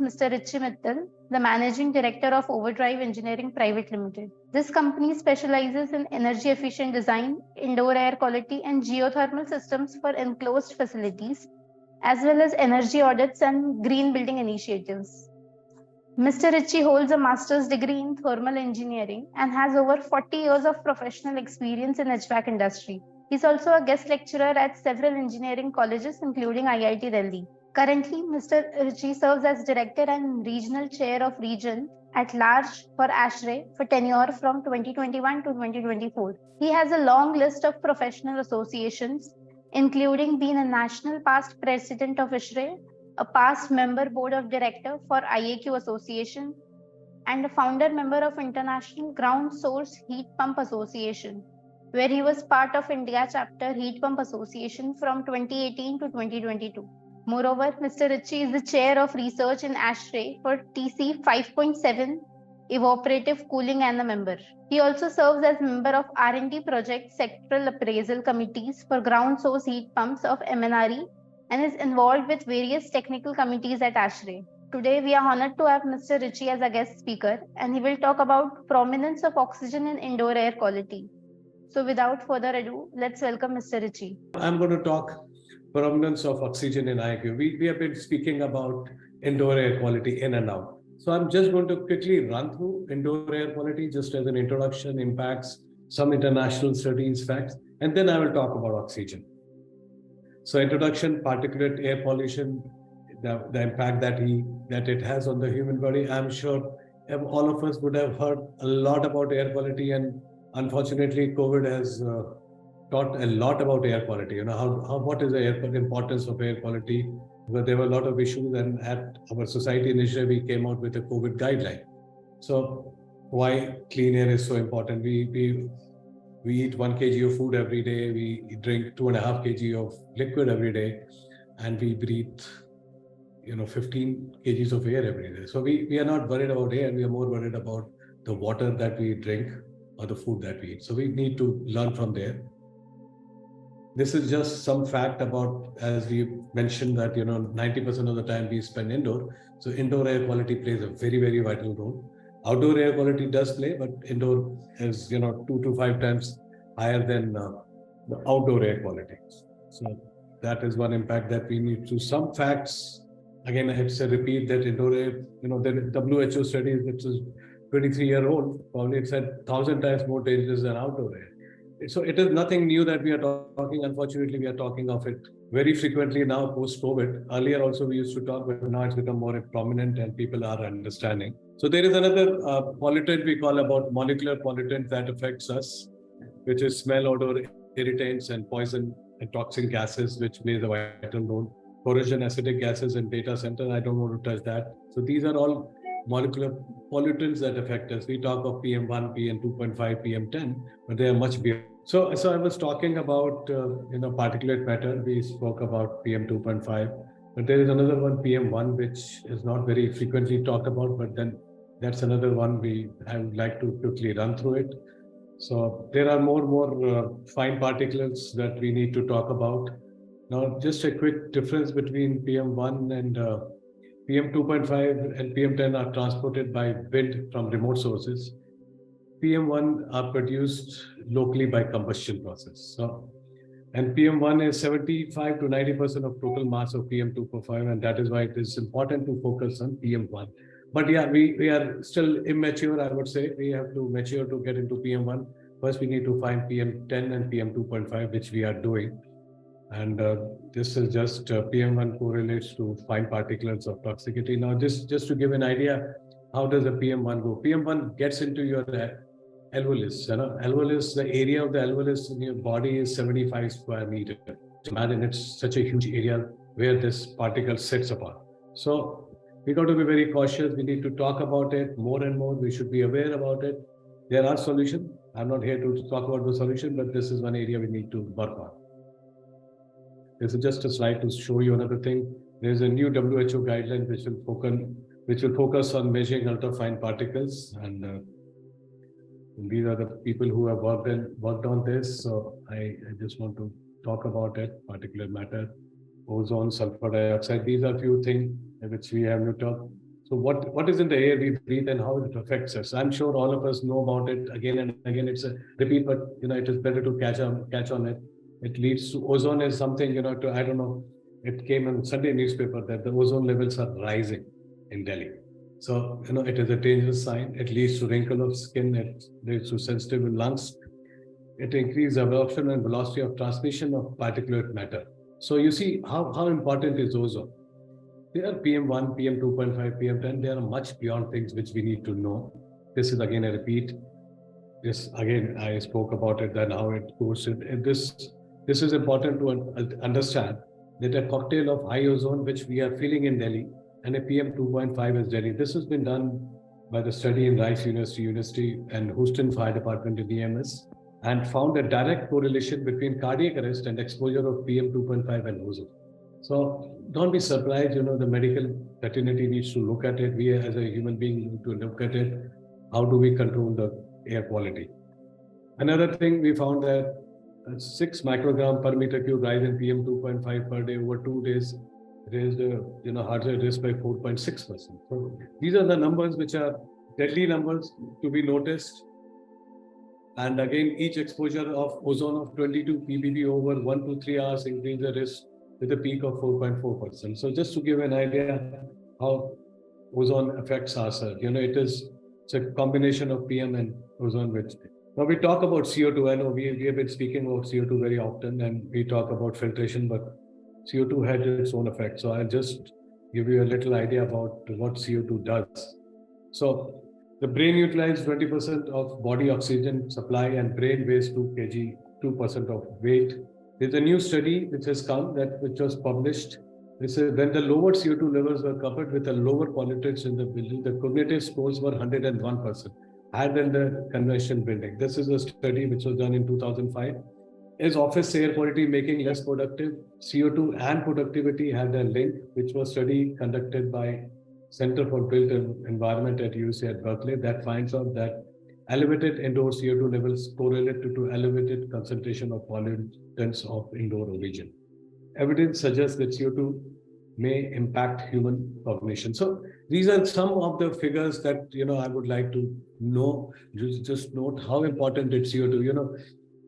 Mr. Richie Mittal, the Managing Director of Overdrive Engineering Private Limited. This company specializes in energy efficient design, indoor air quality, and geothermal systems for enclosed facilities, as well as energy audits and green building initiatives. Mr. Richie holds a master's degree in thermal engineering and has over 40 years of professional experience in HVAC industry. He is also a guest lecturer at several engineering colleges, including IIT Delhi. Currently, Mr. Richie serves as Director and Regional Chair of Region at Large for ASHRAE for tenure from 2021 to 2024. He has a long list of professional associations, including being a national past president of ASHRAE, a past member board of director for IAQ Association, and a founder member of International Ground Source Heat Pump Association, where he was part of India chapter Heat Pump Association from 2018 to 2022. Moreover, Mr. Richie is the chair of research in ASHRAE for TC 5.7 evaporative cooling and a member. He also serves as member of R&D project sectoral appraisal committees for ground source heat pumps of MNRE and is involved with various technical committees at ASHRAE. Today, we are honored to have Mr. Richie as a guest speaker, and he will talk about prominence of oxygen in indoor air quality. So without further ado, let's welcome Mr. Richie. I'm going to talk prominence of oxygen in IAQ. We have been speaking about indoor air quality in and out. So I'm just going to quickly run through indoor air quality just as an introduction, impacts, some international studies, facts, and then I will talk about oxygen. So introduction, particulate air pollution, the impact that it has on the human body. I'm sure all of us would have heard a lot about air quality, and unfortunately, COVID has taught a lot about air quality. You know, what is the importance of air quality? But there were a lot of issues, and at our society initiative, we came out with a COVID guideline. So why clean air is so important? We eat 1 kg of food every day. We drink 2.5 kg of liquid every day, and we breathe 15 kgs of air every day. So we are not worried about air. We are more worried about the water that we drink or the food that we eat. So we need to learn from there. This is just some fact about, as we mentioned, that 90% of the time we spend indoor. So indoor air quality plays a very, very vital role. Outdoor air quality does play, but indoor is 2 to 5 times higher than the outdoor air quality. So that is one impact that we need to. Some facts, again, it's a repeat that indoor air, the WHO study, which is 23-year-old, probably it said 1,000 times more dangerous than outdoor air. So it is nothing new that we are talking. Unfortunately, we are talking of it very frequently now post-COVID. Earlier also we used to talk, but now it's become more prominent and people are understanding. So there is another pollutant we call about molecular pollutant that affects us, which is smell, odor, irritants, and poison and toxic gases, which plays a vital role. Corrosion, acidic gases in data center. I don't want to touch that. So these are all molecular pollutants that affect us. We talk of PM1, PM2.5, PM10, but they are much beyond. So I was talking about particulate matter. We spoke about PM2.5, but there is another one, PM1, which is not very frequently talked about, but then that's another one I would like to quickly run through it. So there are more fine particles that we need to talk about. Now, just a quick difference between PM1 and PM2.5 and PM10 are transported by wind from remote sources. PM1 are produced locally by combustion process. And PM1 is 75 to 90% of total mass of PM2.5, and that is why it is important to focus on PM1. But yeah, we are still immature, I would say. We have to mature to get into PM1. First, we need to find PM10 and PM2.5, which we are doing. And this is just PM1 correlates to fine particles of toxicity. Now, just to give an idea, how does the PM1 go? PM1 gets into your alveolus. Alveolus, the area of the alveolus in your body is 75 square meters. Imagine it's such a huge area where this particle sits upon. So we got to be very cautious. We need to talk about it more and more. We should be aware about it. There are solutions. I'm not here to talk about the solution, but this is one area we need to work on. This is just a slide to show you another thing. There's a new WHO guideline which will focus on measuring ultrafine particles, and these are the people who have worked on this. So I just want to talk about it. Particulate matter, ozone, sulfur dioxide. These are few things which we have looked up. So what is in the air we breathe and how it affects us? I'm sure all of us know about it again and again. It's a repeat, but it is better to catch on it. It leads to ozone is something, to, I don't know, it came in Sunday newspaper that the ozone levels are rising in Delhi. So, it is a dangerous sign. It leads to wrinkle of skin. It leads to sensitive lungs. It increases absorption and velocity of transmission of particulate matter. So you see how important is ozone. They are PM1, PM2.5, PM10. They are much beyond things which we need to know. This is again a repeat. This again, I spoke about it, then how it goes. This is important to understand that a cocktail of high ozone, which we are feeling in Delhi, and a PM2.5 is Delhi. This has been done by the study in Rice University and Houston Fire Department in EMS, and found a direct correlation between cardiac arrest and exposure of PM2.5 and ozone. So don't be surprised, the medical fraternity needs to look at it. We as a human being need to look at it. How do we control the air quality? Another thing we found that 6 microgram per meter cube rise in PM2.5 per day over 2 days raised heart rate risk by 4.6%. So these are the numbers which are deadly numbers to be noticed. And again, each exposure of ozone of 22 ppb over 1 to 3 hours increase the risk with a peak of 4.4%. So just to give an idea how ozone affects ourselves, it's a combination of PM and ozone. Which now we talk about CO2. I know we have been speaking about CO2 very often, and we talk about filtration, but CO2 had its own effect. So I'll just give you a little idea about what CO2 does. So the brain utilizes 20% of body oxygen supply, and brain weighs 2 kg, 2% of weight. There's a new study which has come which was published. This is when the lower CO2 levels were coupled with the lower pollutants in the building, the cognitive scores were 101%, higher than the conventional building. This is a study which was done in 2005. Is office air quality making less productive? CO2 and productivity had a link, which was a study conducted by Center for Built Environment at UC at Berkeley that finds out that elevated indoor CO2 levels correlated to elevated concentration of pollutants of indoor origin. Evidence suggests that CO2 may impact human cognition. So these are some of the figures that I would like to know. Just note how important it's CO2.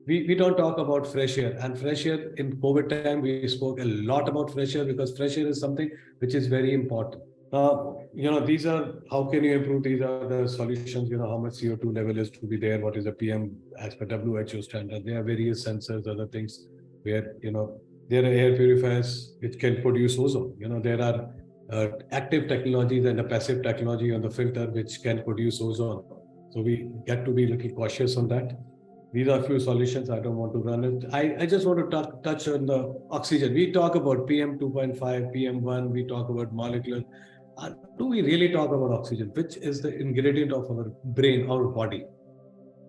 We don't talk about fresh air, and fresh air in COVID time we spoke a lot about fresh air because fresh air is something which is very important. These are how can you improve? These are the solutions. How much CO2 level is to be there? What is the PM as per WHO standard? There are various sensors, other things where there are air purifiers which can produce ozone. There are active technologies and a passive technology on the filter which can produce ozone. So we get to be a little cautious on that. These are a few solutions. I don't want to run it. I just want to touch on the oxygen. We talk about PM2.5, PM1. We talk about molecular. Do we really talk about oxygen, which is the ingredient of our brain, our body?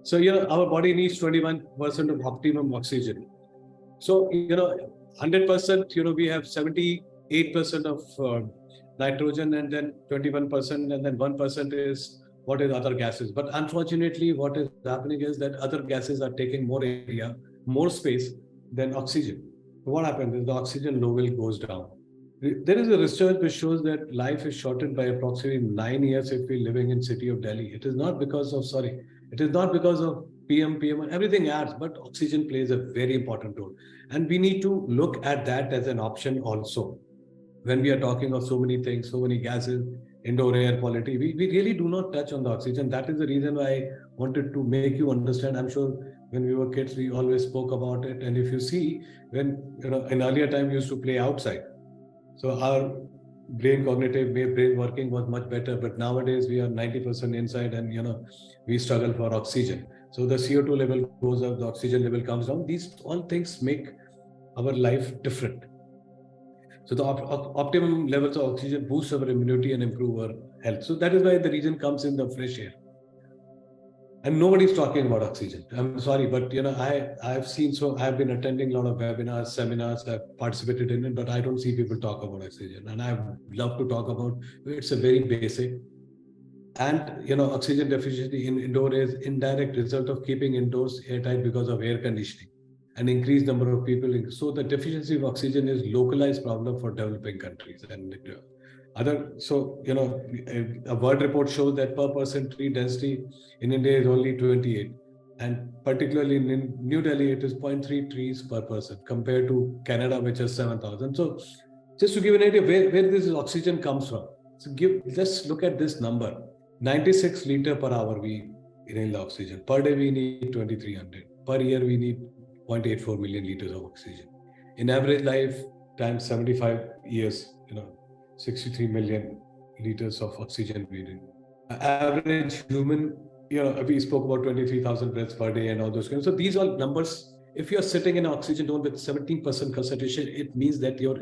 So, our body needs 21% of optimum oxygen. So, 100%, we have 78% of nitrogen, and then 21%, and then 1% is what is other gases. But unfortunately, what is happening is that other gases are taking more area, more space than oxygen. So what happens is the oxygen level goes down. There is a research which shows that life is shortened by approximately 9 years if we're living in city of Delhi. It is not because of PM, everything adds, but oxygen plays a very important role. And we need to look at that as an option also. When we are talking of so many things, so many gases, indoor air quality, we really do not touch on the oxygen. That is the reason why I wanted to make you understand. I'm sure when we were kids, we always spoke about it. And if you see, when, in earlier time, we used to play outside. So our brain working was much better, but nowadays we are 90% inside and, we struggle for oxygen. So the CO2 level goes up, the oxygen level comes down. These all things make our life different. So the optimum levels of oxygen boost our immunity and improve our health. So that is why the reason comes in the fresh air. And nobody's talking about oxygen. I'm sorry, but I've been attending a lot of webinars, seminars, I've participated in it, but I don't see people talk about oxygen. And I love to talk about it's a very basic. And oxygen deficiency in indoor is indirect result of keeping indoors airtight because of air conditioning and increased number of people. So the deficiency of oxygen is localized problem for developing countries. And So, a world report shows that per person tree density in India is only 28. And particularly in New Delhi, it is 0.3 trees per person compared to Canada, which is 7,000. So just to give an idea where this oxygen comes from. So just look at this number. 96 liter per hour we inhale the oxygen. Per day we need 2,300. Per year we need 0.84 million liters of oxygen. In average life times 75 years, 63 million liters of oxygen we need. Average human, we spoke about 23,000 breaths per day and all those kinds. So these are numbers. If you're sitting in an oxygen dome with 17% concentration, it means that your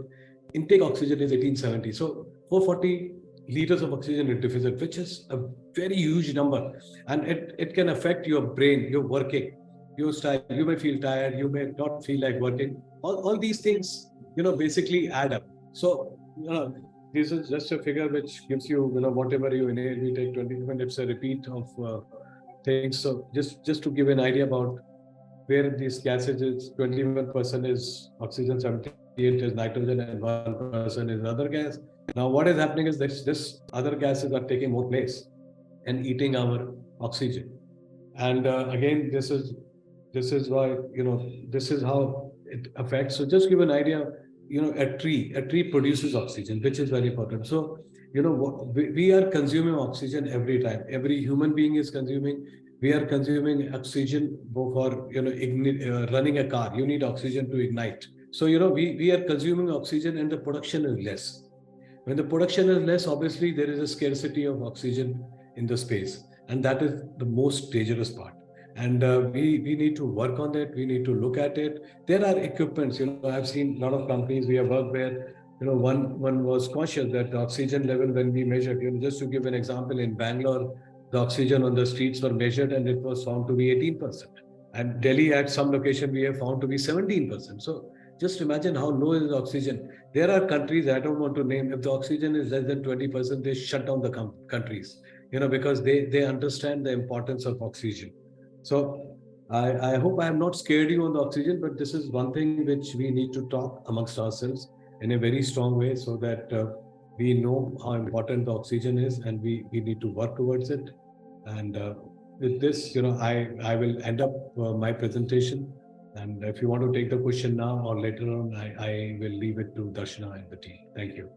intake oxygen is 1870. So 440 liters of oxygen in deficit, which is a very huge number. And it can affect your brain, your working, your style. You may feel tired, you may not feel like working. All these things, basically add up. So, this is just a figure which gives you, whatever you inhale, we take 20 minutes, a repeat of things. So just to give an idea about where these gases is, 21% is oxygen, 78 is nitrogen, and 1% is other gas. Now, what is happening is this other gases are taking more place and eating our oxygen. And again, this is why, this is how it affects. So just give an idea, a tree produces oxygen, which is very important. So, we are consuming oxygen every time. Every human being is consuming. We are consuming oxygen for, running a car. You need oxygen to ignite. So, we are consuming oxygen and the production is less. When the production is less, obviously there is a scarcity of oxygen in the space. And that is the most dangerous part. And we need to work on that. We need to look at it. There are equipments, I've seen a lot of companies we have worked where, one was conscious that the oxygen level when we measured, just to give an example, in Bangalore, the oxygen on the streets were measured and it was found to be 18%. And Delhi at some location we have found to be 17%. So just imagine how low is the oxygen. There are countries, I don't want to name, if the oxygen is less than 20%, they shut down the countries, because they understand the importance of oxygen. So I hope I have not scared you on the oxygen, but this is one thing which we need to talk amongst ourselves in a very strong way so that we know how important the oxygen is and we need to work towards it. And with this, I will end up my presentation. And if you want to take the question now or later on, I will leave it to Darshana and the team. Thank you.